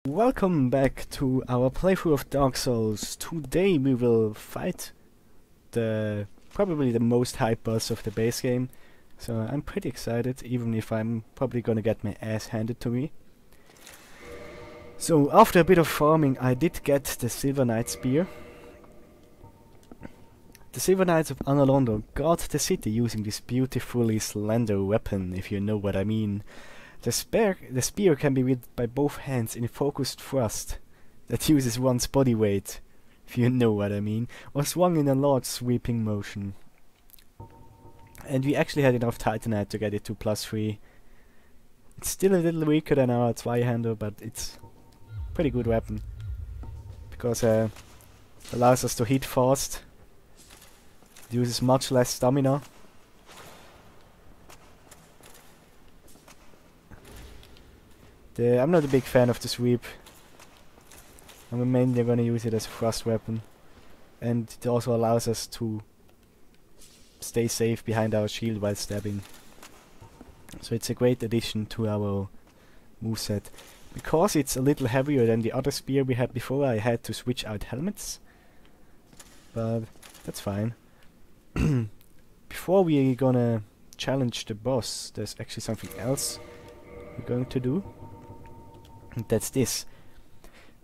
Welcome back to our playthrough of Dark Souls. Today we will fight the probably the most hype boss of the base game. So I'm pretty excited, even if I'm probably gonna get my ass handed to me. So after a bit of farming I did get the Silver Knight Spear. The Silver Knights of Anor guard the city using this beautifully slender weapon, if you know what I mean. The spear can be wielded by both hands in a focused thrust that uses one's body weight, if you know what I mean, or swung in a large sweeping motion. And we actually had enough Titanite to get it to +3. It's still a little weaker than our Zweihander, but it's a pretty good weapon. Because it allows us to hit fast. It uses much less stamina. I'm not a big fan of the sweep. I'm mainly gonna use it as a thrust weapon. And it also allows us to stay safe behind our shield while stabbing. So it's a great addition to our moveset. Because it's a little heavier than the other spear we had before, I had to switch out helmets. But that's fine. Before we're gonna challenge the boss, there's actually something else we're going to do. That's this.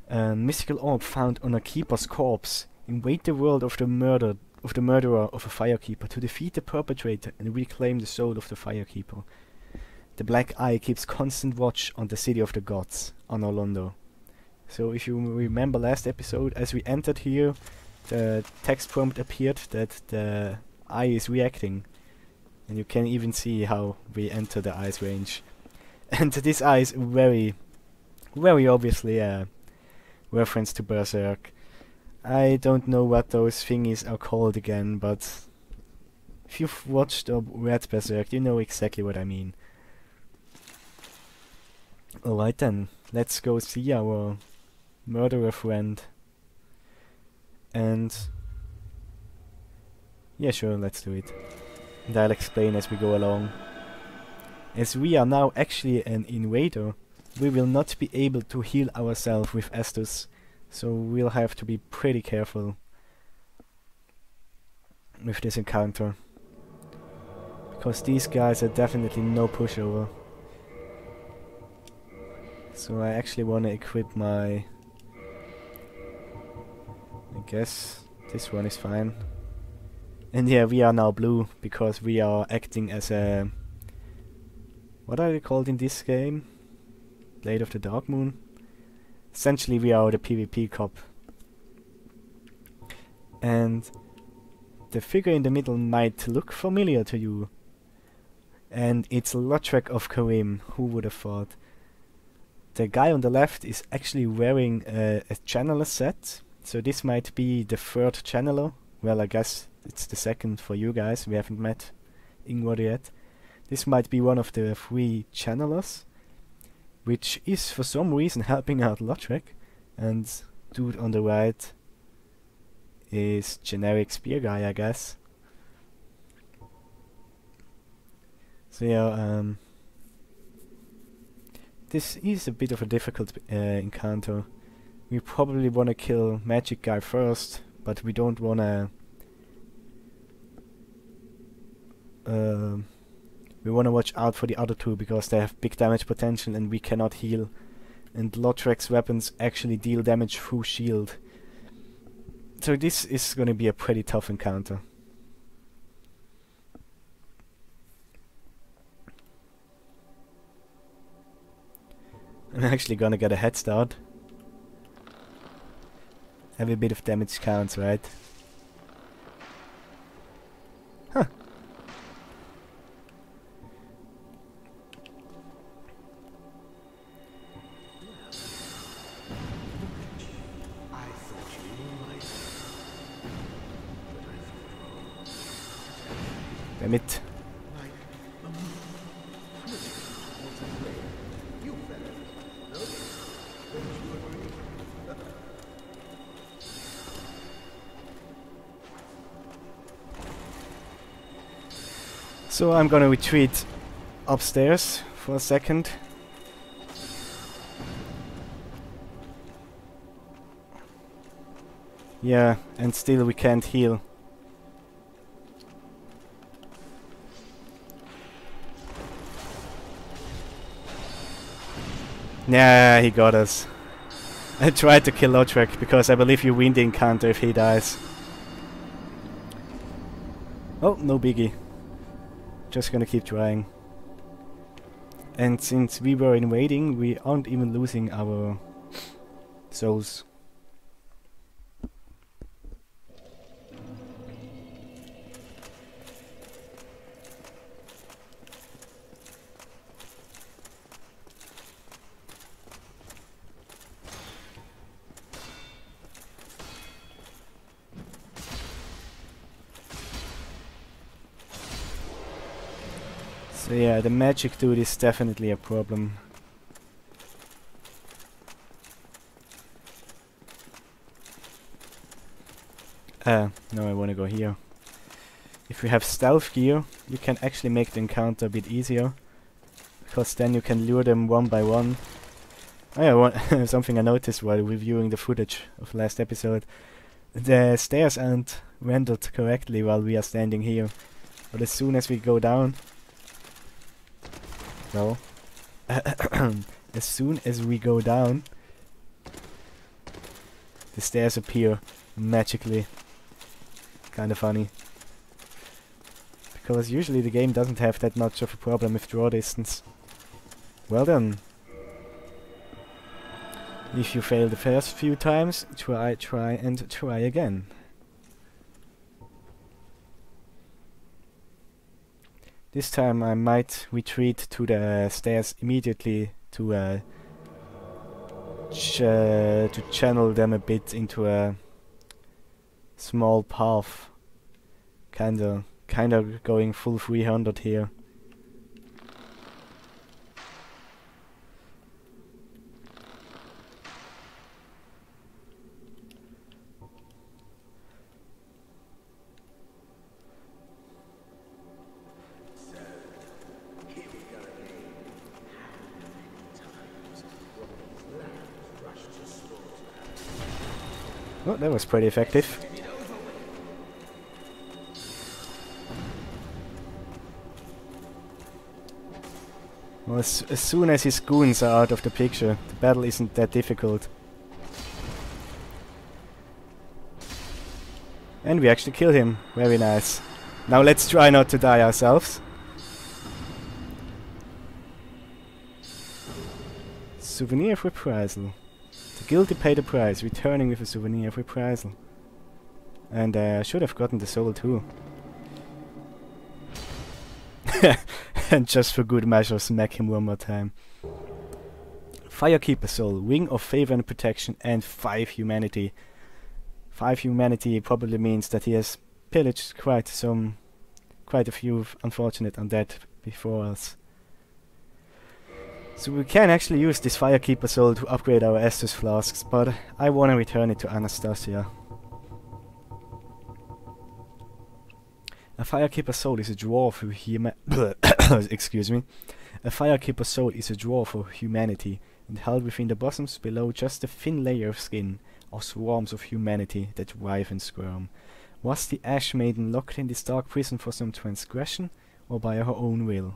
A mystical orb found on a keeper's corpse. Invade the world of the murderer of a firekeeper to defeat the perpetrator and reclaim the soul of the firekeeper. The Black Eye keeps constant watch on the city of the gods, Anor. So if you remember last episode, as we entered here, the text prompt appeared that the eye is reacting. And you can even see how we enter the eye's range. And this eye is very obviously a reference to Berserk. I don't know what those thingies are called again, but if you've watched or read Berserk, you know exactly what I mean. Alright then, let's go see our murderer friend. And yeah, sure, let's do it. And I'll explain as we go along. As we are now actually an invader, we will not be able to heal ourselves with Estus, so we'll have to be pretty careful with this encounter. Because these guys are definitely no pushover. So I actually want to equip my... I guess this one is fine. And yeah, we are now blue, because we are acting as a... What are they called in this game? Blade of the Dark Moon. Essentially we are the PvP cop. And the figure in the middle might look familiar to you. And it's Lautrec of Karim, who would have thought. The guy on the left is actually wearing a channeler set. So this might be the third channeler. Well, I guess it's the second for you guys. We haven't met Ingvar yet. This might be one of the 3 channelers, which is for some reason helping out Lautrec. And dude on the right is generic spear guy, I guess. So yeah, this is a bit of a difficult encounter. We probably want to kill magic guy first, but we don't want to... we want to watch out for the other 2 because they have big damage potential and we cannot heal. And Lautrec's weapons actually deal damage through shield. So this is going to be a pretty tough encounter. I'm actually gonna get a head start. Every bit of damage counts, right? Huh. Damn it. So I'm gonna retreat upstairs for a second. Yeah, and still we can't heal. Nah, he got us. I tried to kill Lautrec because I believe you win the encounter if he dies. Oh, no biggie. Just gonna keep trying. And since we were invading, we aren't even losing our souls. So yeah, the magic dude is definitely a problem. No, I wanna go here. If you have stealth gear, you can actually make the encounter a bit easier. Because then you can lure them one by one. Oh yeah, something I noticed while reviewing the footage of last episode. The stairs aren't rendered correctly while we are standing here. But as soon as we go down... No. As soon as we go down, the stairs appear magically. Kinda funny. Because usually the game doesn't have that much of a problem with draw distance. Well done. If you fail the first few times, try and try again. This time I might retreat to the stairs immediately to channel them a bit into a small path. Kinda going full 300 here. Oh, that was pretty effective. Well, as soon as his goons are out of the picture, the battle isn't that difficult. And we actually kill him. Very nice. Now let's try not to die ourselves. Souvenir of reprisal. The guilty pay the price, returning with a souvenir of reprisal. And I should have gotten the soul too. And just for good measure, smack him one more time. Firekeeper soul, wing of favor and protection, and 5 humanity. 5 humanity probably means that he has pillaged quite a few unfortunate undead before us. So we can actually use this Firekeeper soul to upgrade our Estus flasks, but I wanna return it to Anastasia. A Firekeeper soul is a draw for excuse me. A Firekeeper soul is a draw for humanity, and held within the bosoms below just a thin layer of skin, or swarms of humanity that writhe and squirm. Was the Ash Maiden locked in this dark prison for some transgression, or by her own will?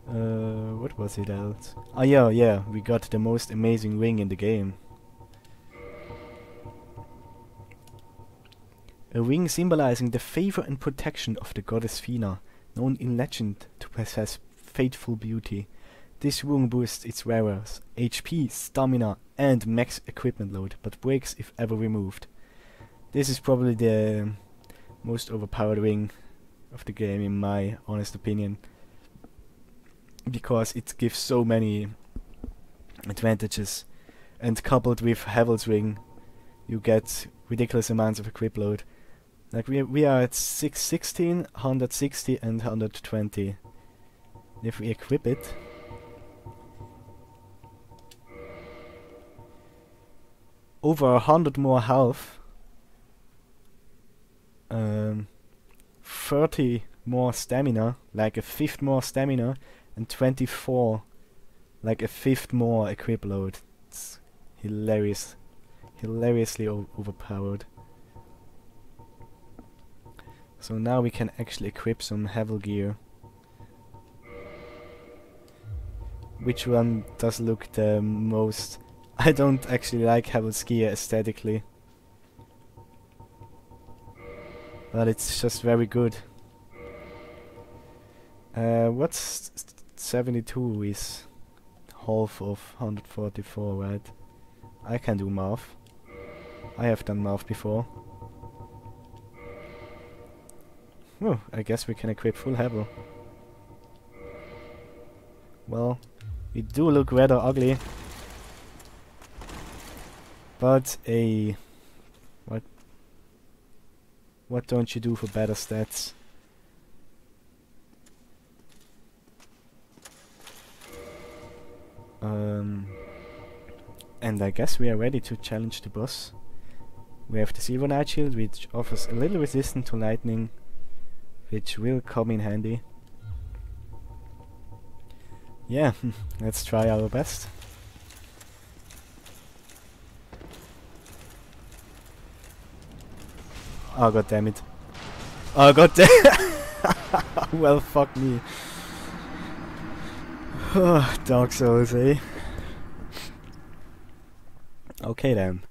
What was it else? Ah yeah, we got the most amazing ring in the game. A ring symbolizing the favor and protection of the goddess Fina, known in legend to possess fateful beauty. This ring boosts its wearer's HP, stamina, and max equipment load, but breaks if ever removed. This is probably the most overpowered ring of the game in my honest opinion, because it gives so many advantages, and coupled with Havel's ring you get ridiculous amounts of equip load. Like we are at 616, 160 and 120. If we equip it, over 100 more health, 30 more stamina, like a fifth more stamina, and 24, like a fifth more equip load. It's hilarious. hilariously overpowered. So now we can actually equip some Havel gear. Which one does look the most... I don't actually like Havel's gear aesthetically. But it's just very good. What's 72 is half of 144, right? I can do math. I have done math before. Oh, I guess we can equip full Havel. Well, we do look rather ugly. But what don't you do for better stats? And I guess we are ready to challenge the boss. We have the Silver Night Shield, which offers a little resistance to lightning, which will come in handy. Yeah, let's try our best. Oh god damn it. Oh god damn. Well fuck me. Dark Souls, eh? Okay then.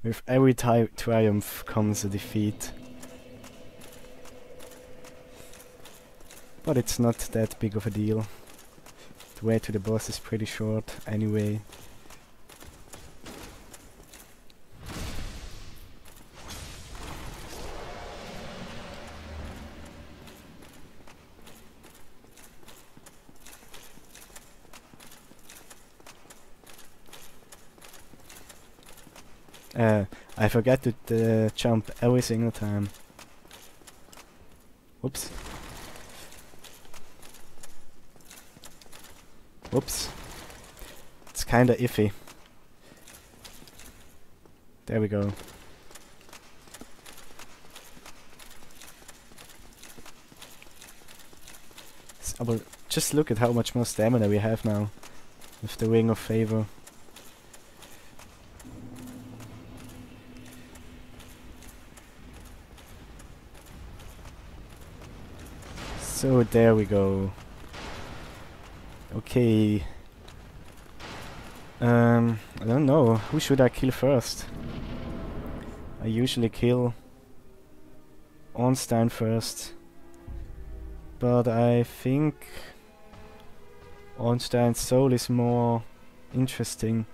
With every triumph comes a defeat. But it's not that big of a deal. The way to the boss is pretty short anyway. I forget to jump every single time. Whoops. Whoops. It's kinda iffy. There we go. But just look at how much more stamina we have now with the Ring of Favor. So there we go. Okay. I don't know. Who should I kill first? I usually kill Ornstein first. But I think Ornstein's soul is more interesting.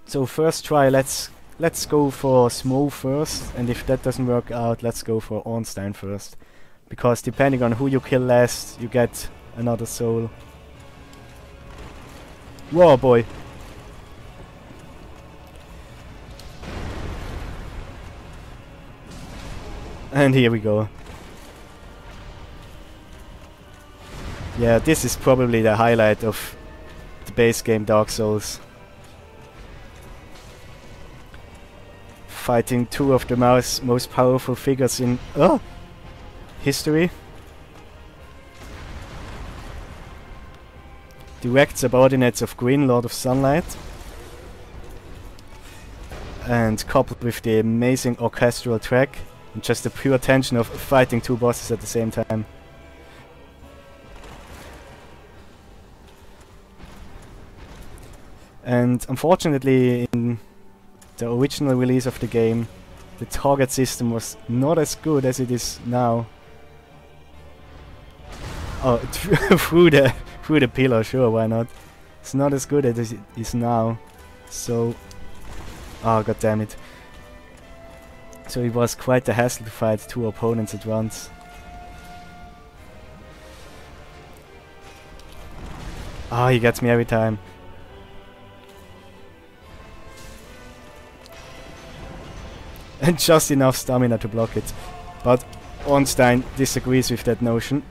So first try, let's go for Smo first, and if that doesn't work out, let's go for Ornstein first. Because depending on who you kill last, you get another soul. Whoa, boy. And here we go. Yeah, this is probably the highlight of the base game Dark Souls. Fighting two of the most powerful figures in history. Direct subordinates of Gwyn, Lord of Sunlight. And coupled with the amazing orchestral track and just the pure tension of fighting two bosses at the same time. And unfortunately, in the original release of the game, the target system was not as good as it is now. Oh, through the pillar, sure, why not? It's not as good as it is now. So, oh god damn it. So it was quite a hassle to fight two opponents at once. Oh, he gets me every time. And just enough stamina to block it. But Ornstein disagrees with that notion.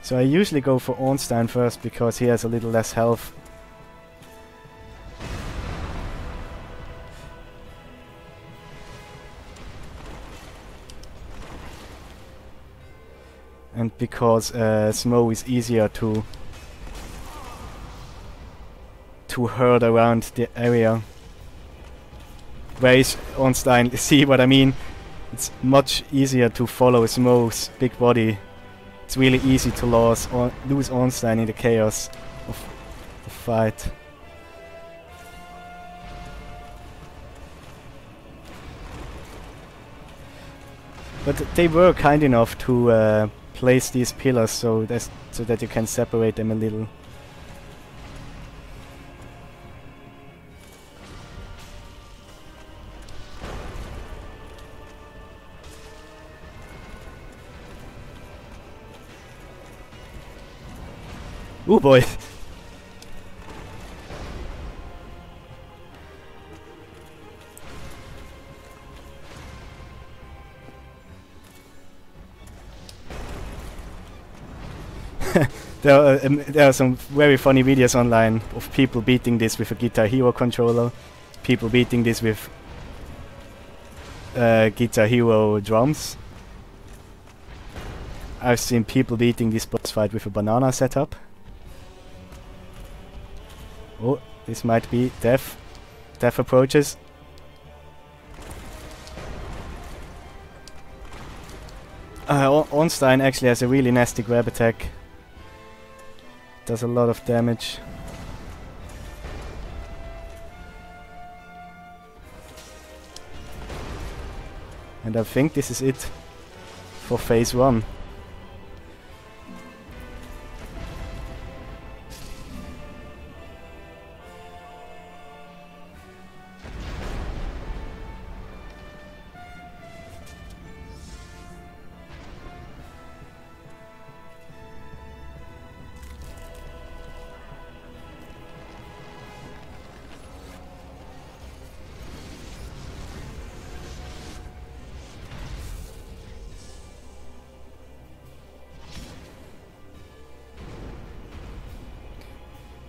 So I usually go for Ornstein first because he has a little less health. And because Smo is easier to to herd around the area. Where is Ornstein? See what I mean? It's much easier to follow Smoke's big body. It's really easy to lose Ornstein in the chaos of the fight. But they were kind enough to place these pillars so that you can separate them a little. Oh boy! There are some very funny videos online of people beating this with a Guitar Hero controller, people beating this with Guitar Hero drums. I've seen people beating this boss fight with a banana setup. Oh, this might be death. Death approaches. Ornstein actually has a really nasty grab attack. Does a lot of damage. And I think this is it for phase 1.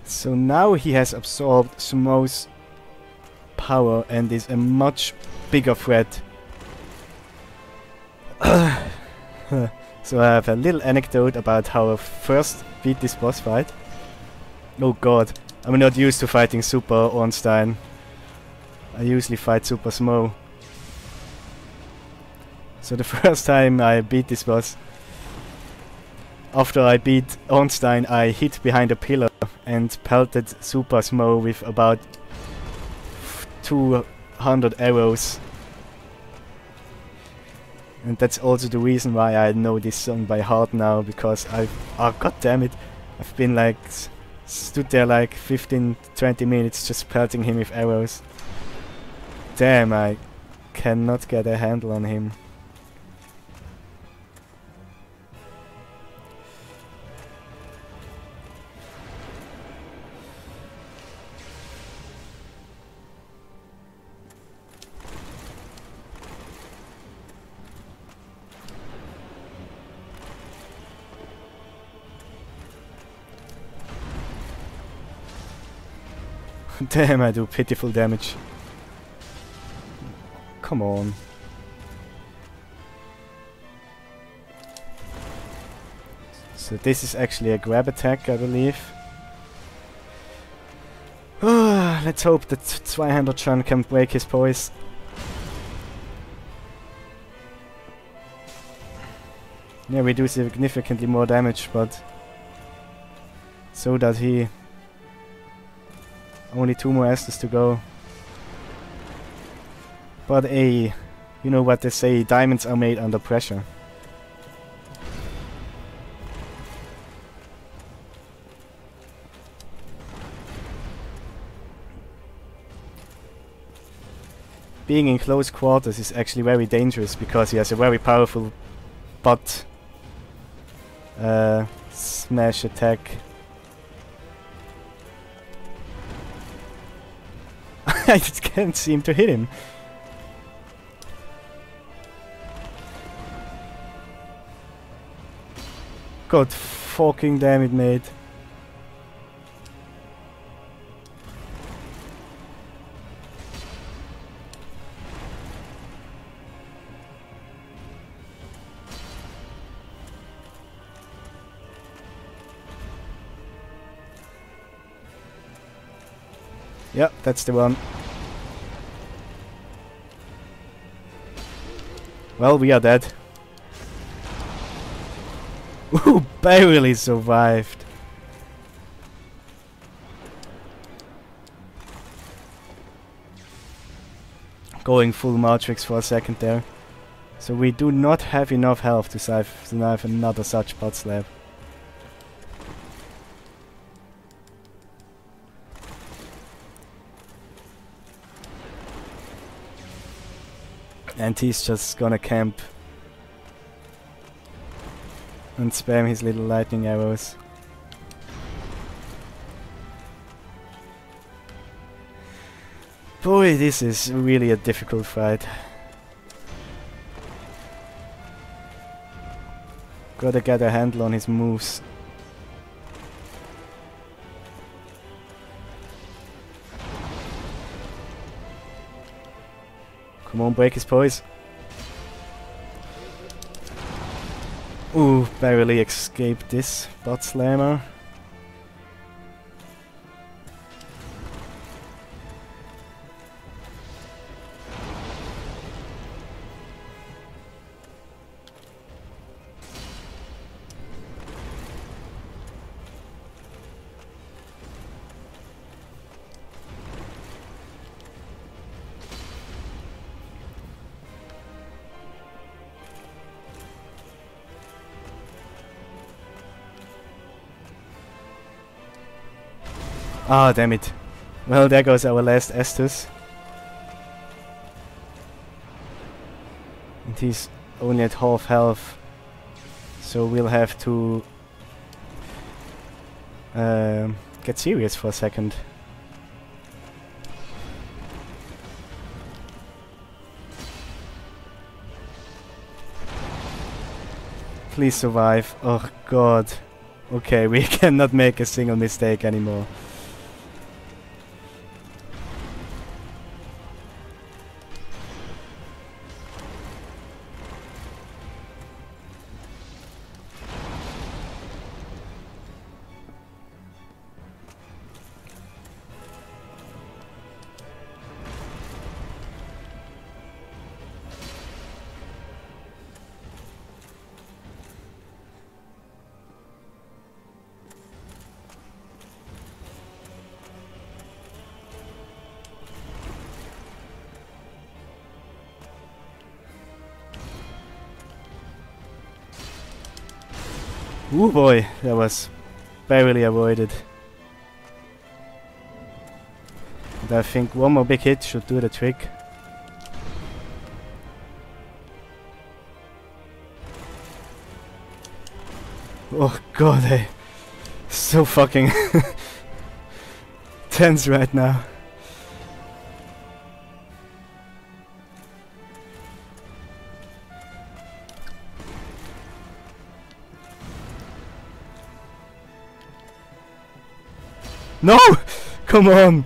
So now he has absorbed Sumo's power and is a much bigger threat. So I have a little anecdote about how I first beat this boss fight. Oh god, I'm not used to fighting Super Ornstein. I usually fight Super Sumo. So the first time I beat this boss, after I beat Ornstein, I hid behind a pillar and pelted Super Sumo with about 200 arrows. And that's also the reason why I know this song by heart now, because oh god damn it, I've been like stood there like 15-20 minutes just pelting him with arrows. Damn, I cannot get a handle on him. Damn, I do pitiful damage. Come on. So this is actually a grab attack, I believe. Let's hope that Zweihander-chan can break his poise. Yeah, we do significantly more damage, but so does he. Only 2 more S's to go. But you know what they say, diamonds are made under pressure. Being in close quarters is actually very dangerous because he has a very powerful butt smash attack. I just can't seem to hit him. God fucking damn it, mate. Yep, that's the one. Well, we are dead. Ooh, barely survived. Going full Matrix for a second there. So we do not have enough health to survive another such bot slab. And he's just gonna camp and spam his little lightning arrows. Boy, this is really a difficult fight. Gotta get a handle on his moves. Come on, break his poise. Ooh, barely escaped this bot slammer. Ah, damn it. Well, there goes our last Estus. And he's only at half health. So we'll have to get serious for a second. Please survive. Oh god. Okay, we cannot make a single mistake anymore. Ooh boy, that was barely avoided. And I think one more big hit should do the trick. Oh god, I'm so fucking tense right now. No! Come on!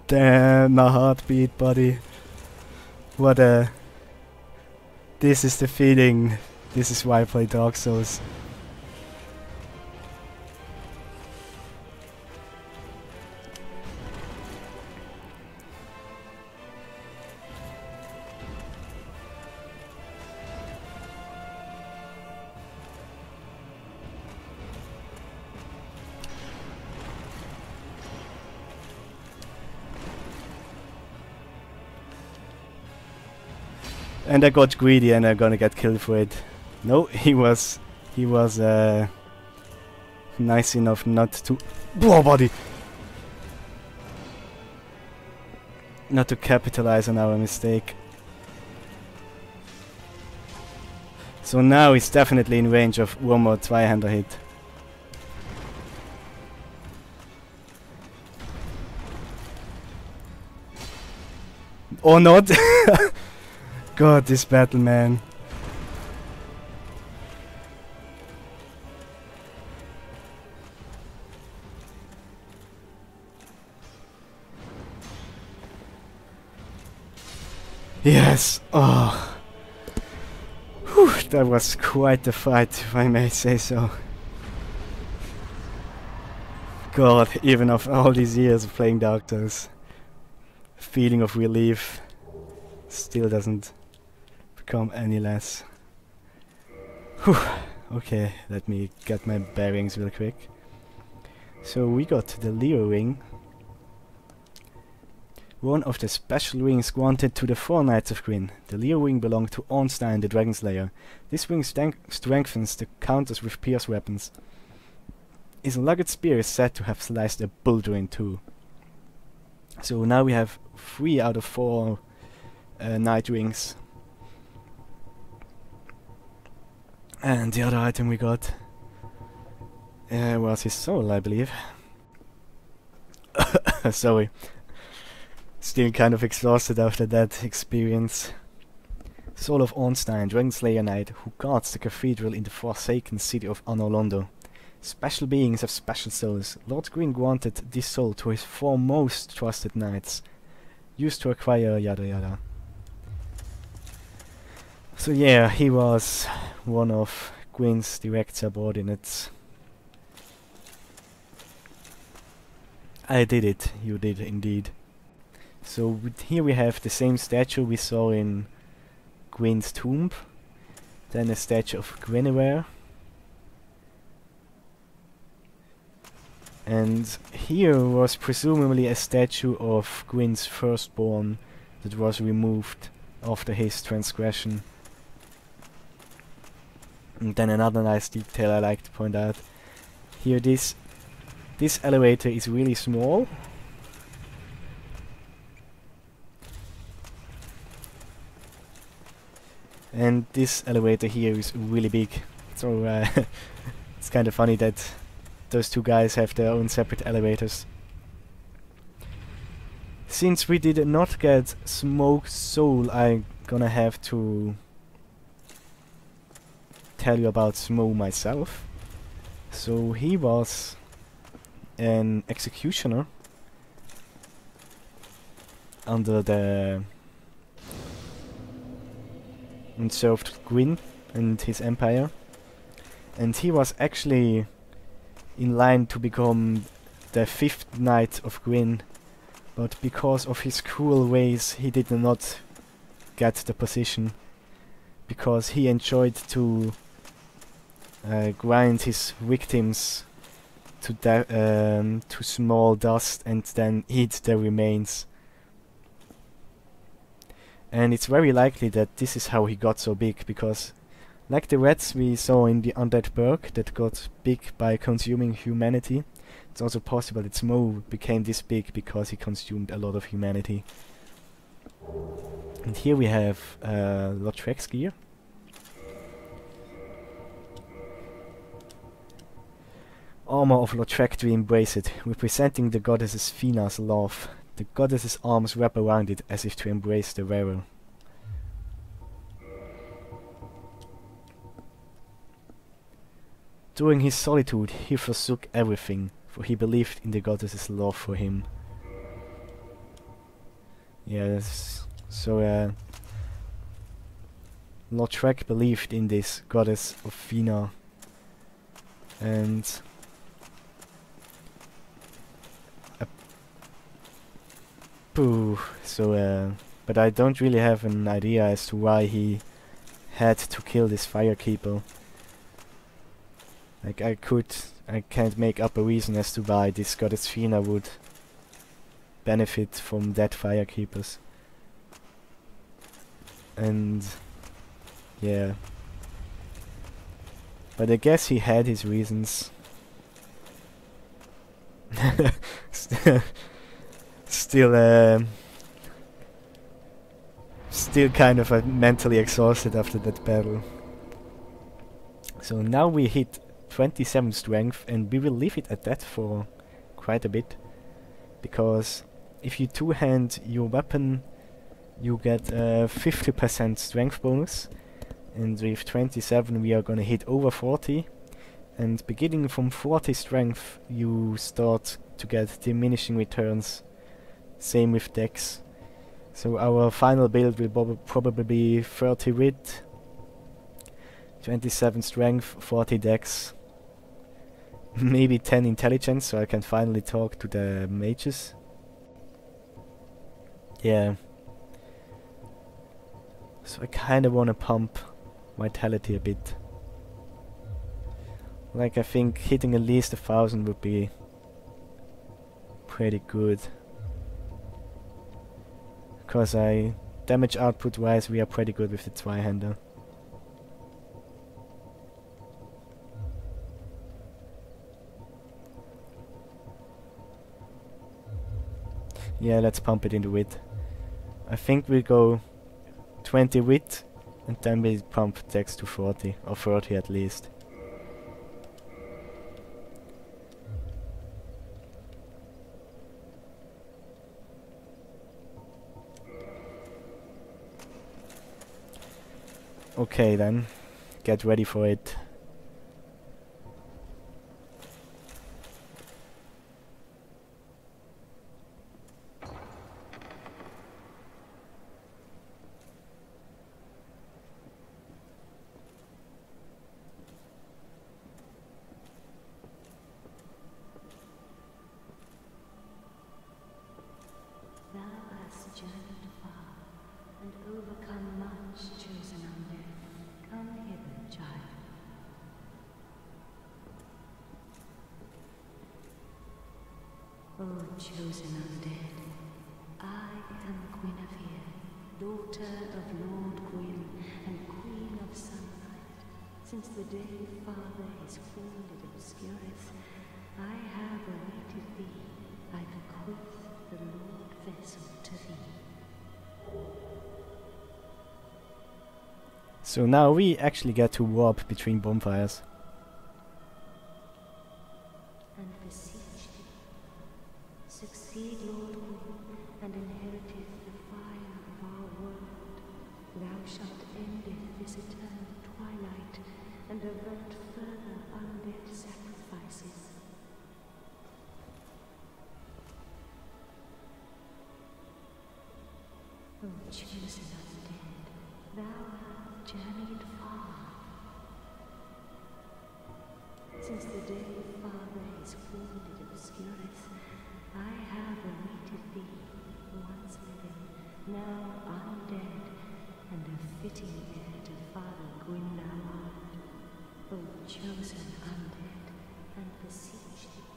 Damn, my heartbeat, buddy. What a... This is the feeling. This is why I play Dark Souls. And I got greedy and I'm gonna get killed for it. No, he was nice enough not to... Oh, buddy! Not to capitalize on our mistake. So now he's definitely in range of one more Zweihander hit. Or not! God, this battle, man. Yes! Oh! Whew, that was quite the fight, if I may say so. God, even after all these years of playing Dark Souls, feeling of relief still doesn't become any less. Whew. Okay, let me get my bearings real quick. So we got the Leo ring. One of the special rings granted to the 4 Knights of Gwyn. The Leo ring belonged to Ornstein the Dragon Slayer. This ring strengthens the counters with pierce weapons. His rugged spear is said to have sliced a boulder in two. So now we have 3 out of 4 Knight rings. And the other item we got was his soul, I believe. Sorry. Still kind of exhausted after that experience. Soul of Ornstein, Dragon Slayer Knight, who guards the cathedral in the forsaken city of Anolondo. Special beings have special souls. Lord Gwyn granted this soul to his 4 most trusted knights. Used to acquire yada yada. So yeah, he was one of Gwyn's direct subordinates. I did it, you did indeed. So here we have the same statue we saw in Gwyn's tomb. Then a statue of Guinevere. And here was presumably a statue of Gwyn's firstborn that was removed after his transgression. And then another nice detail I like to point out. Here this elevator is really small. And this elevator here is really big. So it's kind of funny that those 2 guys have their own separate elevators. Since we did not get Smoke's soul, I'm gonna have to tell you about Smoke myself. So he was an executioner under the and served Gwyn and his empire, and he was actually in line to become the 5th Knight of Gwyn, but because of his cruel ways he did not get the position, because he enjoyed to grind his victims to small dust and then eat their remains. And it's very likely that this is how he got so big, because like the rats we saw in the Undead Burg that got big by consuming humanity, it's also possible that Smo became this big because he consumed a lot of humanity. And here we have Lautrec's gear. Armor of Lautrec to embrace it, representing the goddess's Fina's love. The goddess's arms wrap around it as if to embrace the wearer. During his solitude, he forsook everything, for he believed in the goddess's love for him. Yes, so Lautrec believed in this goddess of Fina, and but I don't really have an idea as to why he had to kill this Firekeeper. Like I can't make up a reason as to why this goddess Fina would benefit from dead Firekeepers. And yeah. But I guess he had his reasons. Still kind of mentally exhausted after that battle. So now we hit 27 strength, and we will leave it at that for quite a bit, because if you two-hand your weapon you get 50% strength bonus, and with 27 we are gonna hit over 40, and beginning from 40 strength you start to get diminishing returns. Same with dex. So our final build will probably be 30 wit, 27 strength, 40 dex. maybe 10 intelligence, so I can finally talk to the mages. Yeah. So I kinda wanna pump vitality a bit. Like, I think hitting at least 1,000 would be pretty good. Because damage output wise we are pretty good with the Zweihander. Yeah, let's pump it into wit. I think we'll go 20 wit and then we pump dex to 40, or 30 at least. Okay then, get ready for it. Journeyed far and overcome much, chosen undead. Come hither, child. O chosen undead, I am Guinevere, daughter of Lord Gwyn and Queen of Sunlight. Since the day Father his wounded obscureth, I have awaited thee. I bequeath the Lord vessel to thee. So now we actually get to warp between bonfires. And beseech thee, succeed Lord Gwyn, and inheriteth the fire of our world. Thou shalt endeth this eternal twilight, and avert further undead sacrifices. O chosen undead, thou hast journeyed far. Since the day Father his wounded obscureth, I have awaited thee, once living, now undead, and a fitting heir to Father Gwyn thou art. O chosen undead, and beseech thee,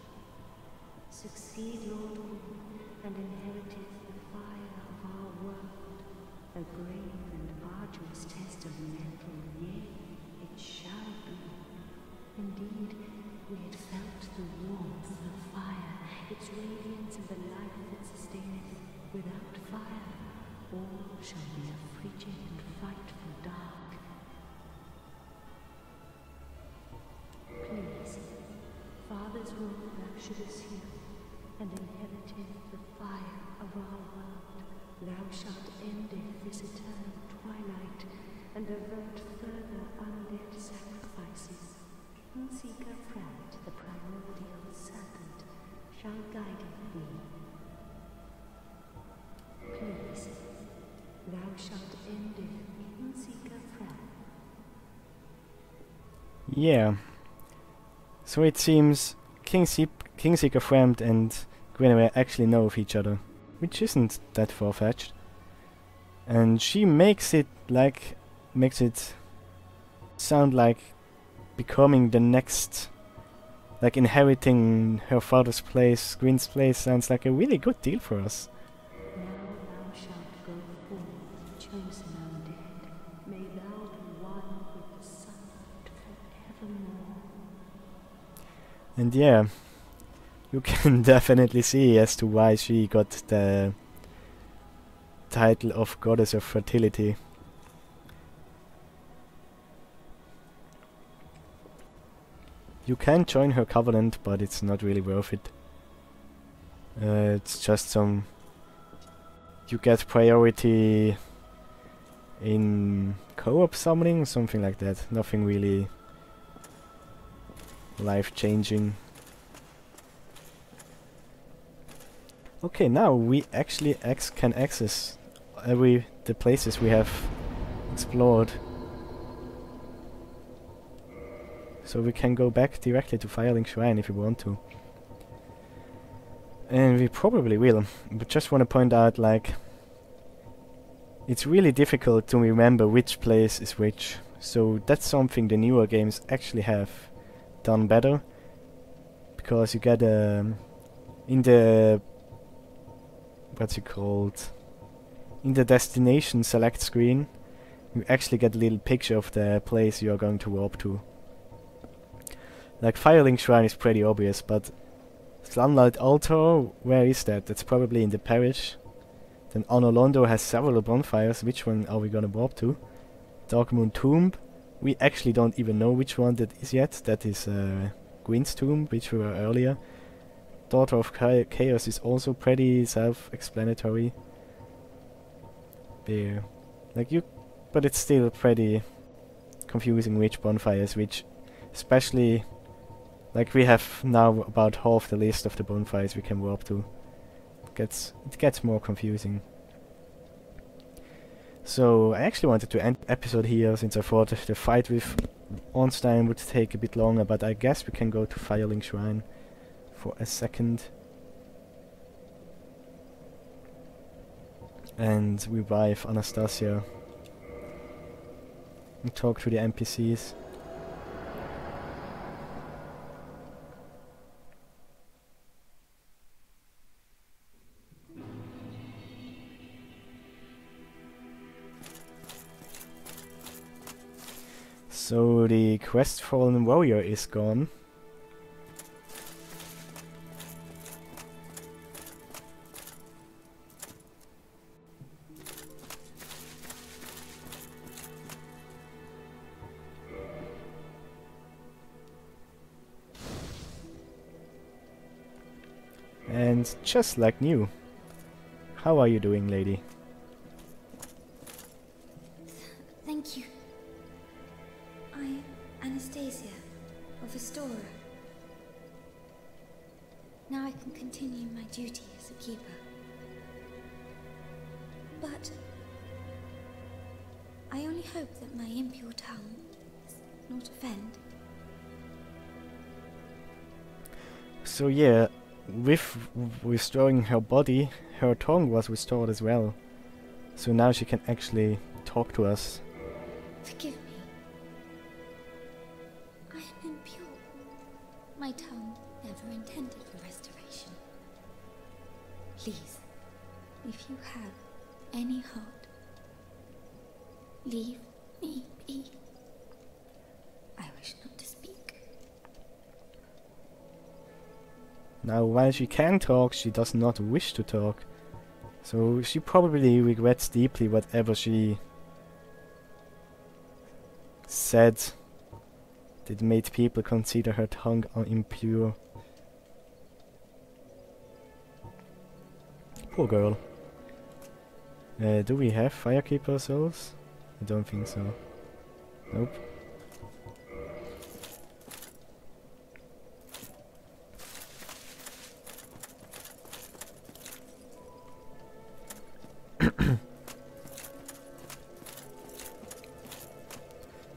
succeed Lord Gwyn, and inheriteth the fire of our world. A grave and arduous test of mental, yea, it shall be. Indeed, we had felt the warmth of the fire, its radiance and the life that sustaineth. Without fire, all shall be a frigid and frightful dark. Please, Father's rule thou shouldst hear, and inheriteth the fire of our world. Thou shalt endeth this eternal twilight, and avert further undead sacrifices. Seeker friend, the primordial serpent, shall guide thee. Please, thou shalt endeth Seeker friend. Yeah. So it seems Kingseeker Friend and Guinevere actually know of each other, which isn't that far-fetched. And she makes it sound like becoming the next, like inheriting her father's place, Gwyn's place, sounds like a really good deal for us. Now thou shalt go forth, chosen undead. May thou be one with the sunlight forevermore. And yeah, you can definitely see as to why she got the title of Goddess of Fertility. You can join her covenant, but it's not really worth it. It's just some... You get priority in co-op summoning, something like that. Nothing really life-changing. Okay, now we actually can access the places we have explored. So we can go back directly to Firelink Shrine if we want to. And we probably will. But just want to point out, like, it's really difficult to remember which place is which. So that's something the newer games actually have done better. Because you get in the... what's it called? In the destination select screen, you actually get a little picture of the place you are going to warp to. Like Firelink Shrine is pretty obvious, but Sunlight Altar, where is that? That's probably in the parish. Then Anolondo has several bonfires. Which one are we gonna warp to? Dark Moon Tomb. We actually don't even know which one that is yet. That is Gwyn's Tomb, which we were earlier. Daughter of Chaos is also pretty self-explanatory. There, like you, but it's still pretty confusing which bonfire is which, especially like we have now about half the list of the bonfires we can warp to. It gets more confusing. So I actually wanted to end the episode here since I thought the fight with Ornstein would take a bit longer, but I guess we can go to Firelink Shrine for a second and revive Anastasia and talk to the NPCs. So the Crestfallen Warrior is gone. And just like new. How are you doing, lady? Thank you. I am Anastasia of Astora. Now I can continue my duty as a keeper. But I only hope that my impure tongue does not offend. So yeah, with restoring her body, her tongue was restored as well. So now she can actually talk to us. Forgive me. I am impure. My tongue never intended for restoration. Please, if you have any heart, leave me be. I wish not to speak. Now, while she can talk, she does not wish to talk. So she probably regrets deeply whatever she said that made people consider her tongue impure. Poor girl. Do we have Firekeeper souls? I don't think so. Nope.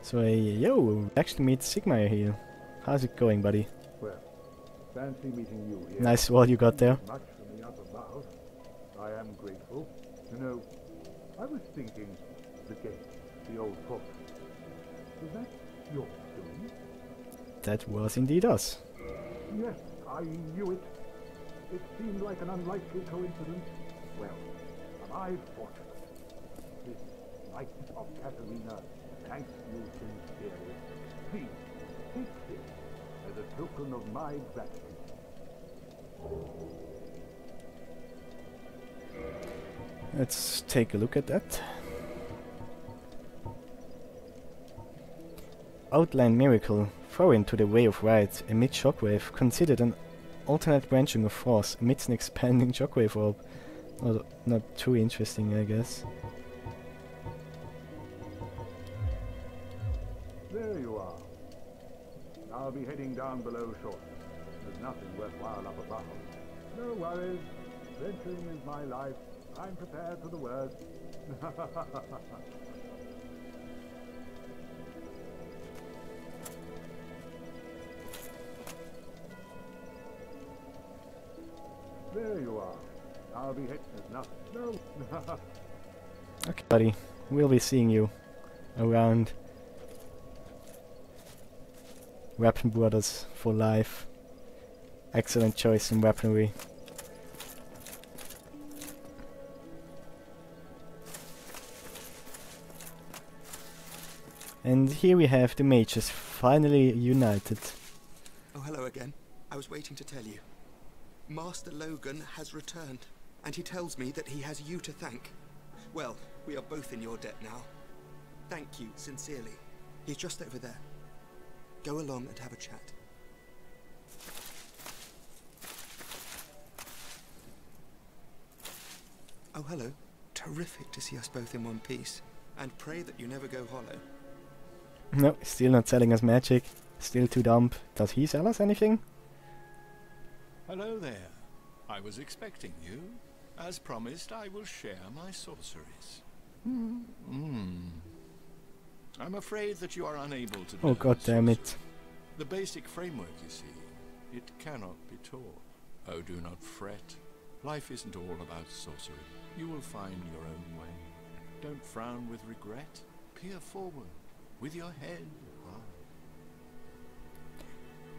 So, yo, actually meet Sigmar here. How's it going, buddy? Well, fancy meeting you here. Nice wall you got there. Much from the upper bows. I am grateful. You know, I was thinking the gate, the old fortress. Was that your doing? That was indeed us. Yes, I knew it. It seemed like an unlikely coincidence. Well, am I fortunate? This Knight of Katarina thanks you sincerely. Please, take this as a token of my gratitude. Let's take a look at that. Outline Miracle. Throw into the Way of Right. Emit Shockwave. Considered an alternate branching of force. Emits an expanding shockwave orb. Not too interesting, I guess. There you are. I'll be heading down below shortly. There's nothing worthwhile up above. No worries. Adventuring is my life. I'm prepared for the worst. There you are. I'll be hit. No. Okay, buddy. We'll be seeing you around. Weapon Brothers for life. Excellent choice in weaponry. And here we have the mages finally united. Oh, hello again. I was waiting to tell you. Master Logan has returned, and he tells me that he has you to thank. Well, we are both in your debt now. Thank you, sincerely. He's just over there. Go along and have a chat. Oh, hello. Terrific to see us both in one piece. And pray that you never go hollow. No, still not selling us magic. Still too dumb. Does he sell us anything? Hello there. I was expecting you. As promised, I will share my sorceries. I'm afraid that you are unable to. Oh god damn it. The basic framework, you see, it cannot be taught. Oh, do not fret. Life isn't all about sorcery. You will find your own way. Don't frown with regret. Peer forward with your head high.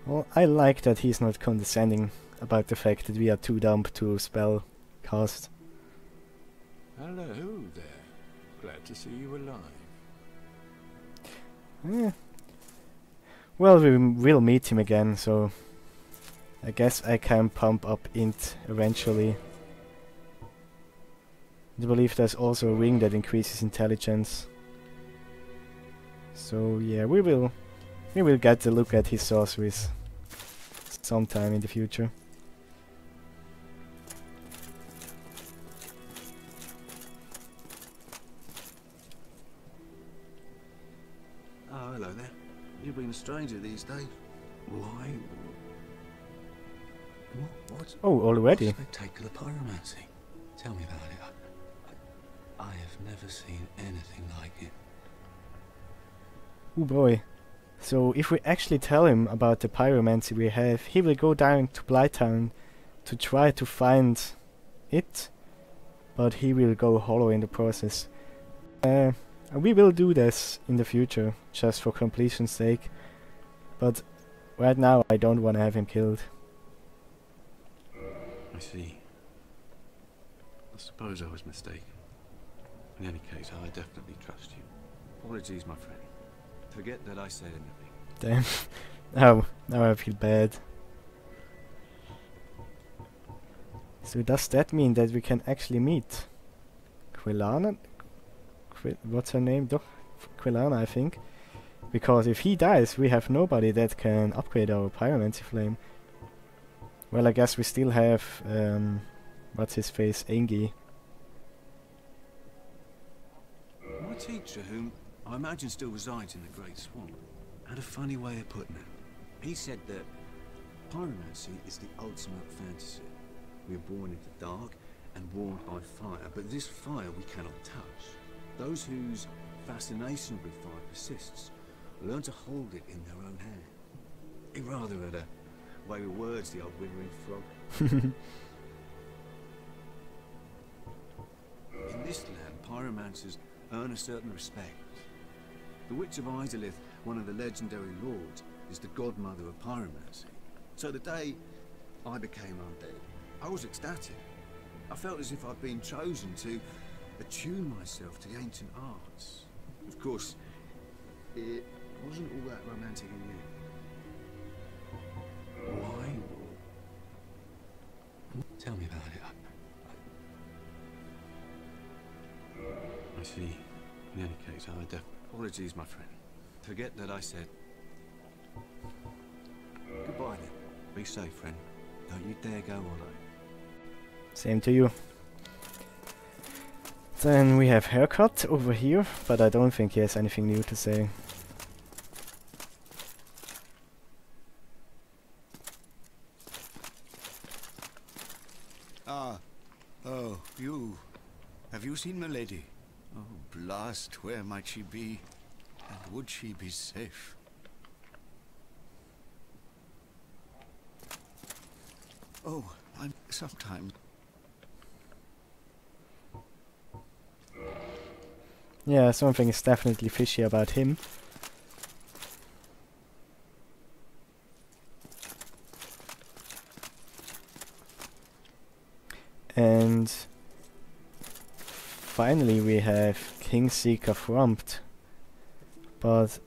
Well, I like that he's not condescending about the fact that we are too dumb to spell cast. Hello there. Glad to see you alive. Well, we will meet him again, so I guess I can pump up int eventually. I believe there's also a ring that increases intelligence. So yeah, we will get a look at his sorceries sometime in the future. Oh, hello there. You've been a stranger these days. Why? What? Oh, already? Spectacular pyromancy. Tell me about it. I have never seen anything like it. Oh boy. So if we actually tell him about the pyromancy we have, he will go down to Blighttown to try to find it, but he will go hollow in the process. We will do this in the future, just for completion's sake, but right now I don't want to have him killed. I see. I suppose I was mistaken. In any case, I definitely trust you. Apologies, my friend. Forget that I said anything. Damn. Oh, now I feel bad. So does that mean that we can actually meet Quilana? What's her name? Quilana, I think. Because if he dies, we have nobody that can upgrade our pyromancy flame. Well, I guess we still have, what's his face, Angie. My teacher, whom I imagine still resides in the Great Swamp, had a funny way of putting it. He said that pyromancy is the ultimate fantasy. We are born into the dark and warmed by fire, but this fire we cannot touch. Those whose fascination with fire persists learn to hold it in their own hand. He rather had a way with words, the old withering frog. In this land, pyromancers earn a certain respect. The Witch of Izalith, one of the legendary lords, is the godmother of pyromancy. So the day I became undead, I was ecstatic. I felt as if I'd been chosen to attune myself to the ancient arts. Of course, it wasn't all that romantic in the end. Why? Tell me about it. I see. In any case, I definitely... Apologies, my friend. Forget that I said... Goodbye then. Be safe, friend. Don't you dare go hollow. Same to you. Then we have Haircut over here, but I don't think he has anything new to say. Ah, oh, you. Have you seen Milady? Oh, blast, where might she be? And would she be safe? Oh, I'm sometimes... Yeah, something is definitely fishy about him. And finally we have Kingseeker Frumpt. But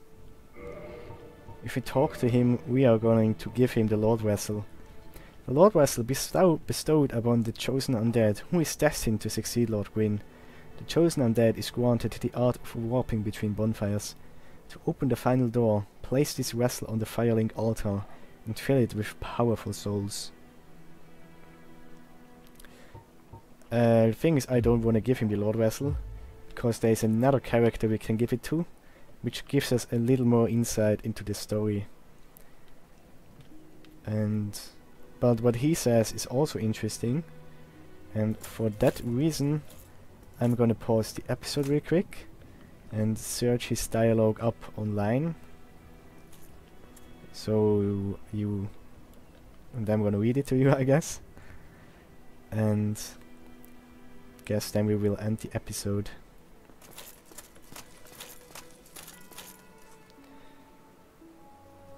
if we talk to him, we are going to give him the Lord Vessel. The Lord Vessel bestowed upon the chosen undead, who is destined to succeed Lord Gwyn. The chosen undead is granted the art of warping between bonfires. To open the final door, place this vessel on the firelink altar and fill it with powerful souls. The thing is, I don't want to give him the Lord Vessel, because there is another character we can give it to, which gives us a little more insight into the story. But what he says is also interesting, and for that reason I'm gonna pause the episode real quick and search his dialogue up online. And I'm gonna read it to you, I guess. And guess then we will end the episode.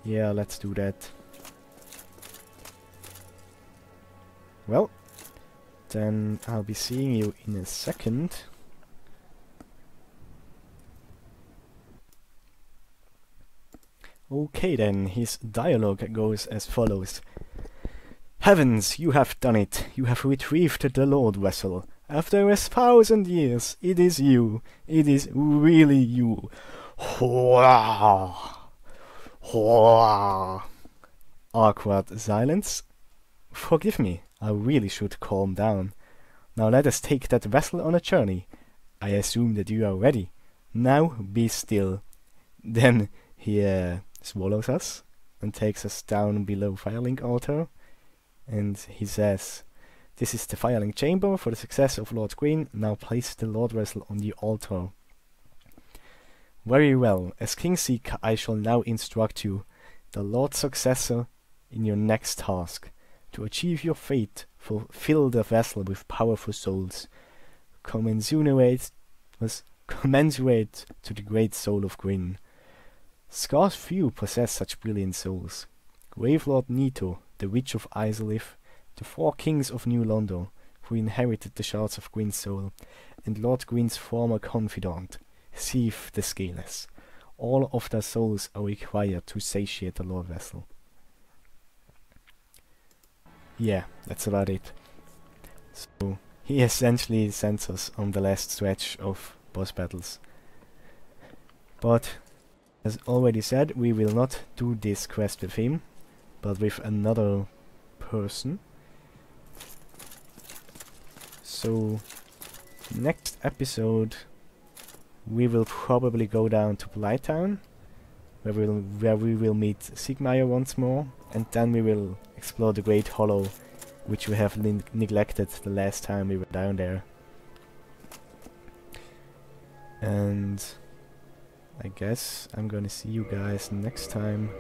Yeah, let's do that. Well, then I'll be seeing you in a second. Okay then, his dialogue goes as follows. Heavens, you have done it! You have retrieved the Lord Vessel. After 1,000 years, it is you. It is really you. Hurrah! Hurrah! Awkward silence. Forgive me, I really should calm down. Now let us take that vessel on a journey. I assume that you are ready. Now be still. Then he swallows us and takes us down below Firelink altar. And he says, "This is the Firelink chamber for the success of Lord Gwyn. Now place the Lord Vessel on the altar." Very well. As Kingseeker, I shall now instruct you, the Lord's successor, in your next task. To achieve your fate, fill the vessel with powerful souls, commensurate to the great soul of Gwyn. Scarce few possess such brilliant souls. Gravelord Nito, the Witch of Isolith, the 4 kings of New London, who inherited the shards of Gwyn's soul, and Lord Gwyn's former confidant, Seath the Scaleless. All of their souls are required to satiate the Lord Vessel. Yeah, that's about it. So, he essentially sends us on the last stretch of boss battles. But, as already said, we will not do this quest with him, but with another person. So, next episode we will probably go down to Blighttown, where we will meet Sigmire once more, and then we will explore the Great Hollow, which we have neglected the last time we were down there. And I guess I'm gonna see you guys next time.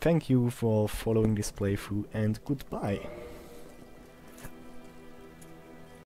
Thank you for following this playthrough, and goodbye.